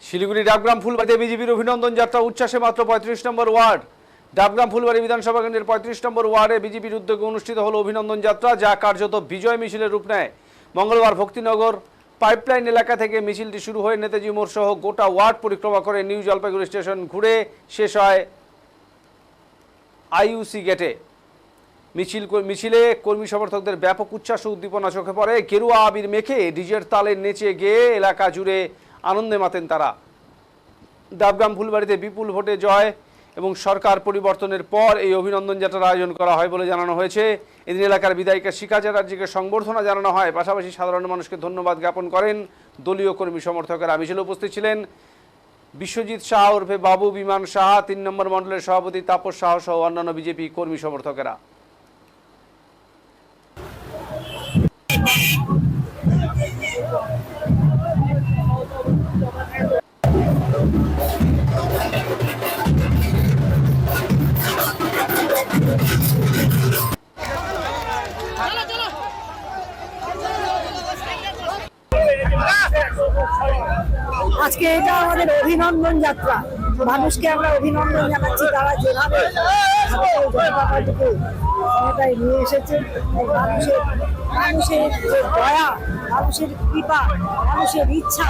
শিলিগুড়ি ডাবগ্রাম ফুলবাড়িতে বিজেপির অভিনন্দন যাত্রা উচ্ছ্বাসে মাত্র ৩৫ নম্বর ওয়ার্ড। ডাবগ্রাম ফুলবাড়ি বিধানসভা কেন্দ্রের ৩৫ নম্বর ওয়ার্ডে বিজেপির উদ্যোগে অনুষ্ঠিত হল অভিনন্দন যাত্রা, যা কার্যত বিজয় মিছিলের রূপ নেয়। মঙ্গলবার ভক্তিনগর পাইপলাইন এলাকা থেকে মিছিলটি শুরু হয়ে নেতাজি মোড় সহ গোটা ওয়ার্ড পরিক্রমা করে নিউ জলপাইগুড়ি স্টেশন ঘুরে শেষ হয় আইইউসি গেটে। মিছিলে কর্মী সমর্থকদের ব্যাপক উচ্ছ্বাস ও উদ্দীপনা চোখে পড়ে। গেরুয়া আবির মেখে ডিজের তালে নেচে গেয়ে এলাকা জুড়ে আনন্দে মাতেন তারা। ডাবগ্রাম ফুলবাড়িতে বিপুল ভোটে জয় এবং সরকার পরিবর্তনের পর এই অভিনন্দন যাত্রার আয়োজন করা হয় বলে জানানো হয়েছে। এদিন এলাকার বিধায়িকা শিখা চ্যাটার্জিকে সংবর্ধনা জানানো হয়, পাশাপাশি সাধারণ মানুষকে ধন্যবাদ জ্ঞাপন করেন দলীয় কর্মী সমর্থকেরা। মিছিলে উপস্থিত ছিলেন বিশ্বজিৎ শাহ ওরফে বাবু, বিমান সাহা, ৩ নম্বর মণ্ডলের সভাপতি তাপস শাহ সহ অন্যান্য বিজেপি কর্মী সমর্থকেরা। আজকে এটা আমাদের অভিনন্দন যাত্রা, মানুষকে আমরা অভিনন্দন জানাচ্ছি। তারা যেভাবে ক্ষমতায় নিয়ে এসেছে, মানুষের যে দয়া, মানুষের কৃপা, মানুষের ইচ্ছা,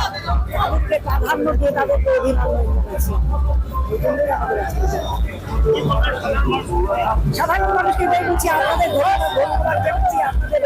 তাদেরকে প্রাধান্য দিয়ে তাদেরকে অভিনন্দন জানাচ্ছি। সাধারণ মানুষকে বলছি আপনাদের ধন্যবাদ জানাচ্ছি, আপনাদের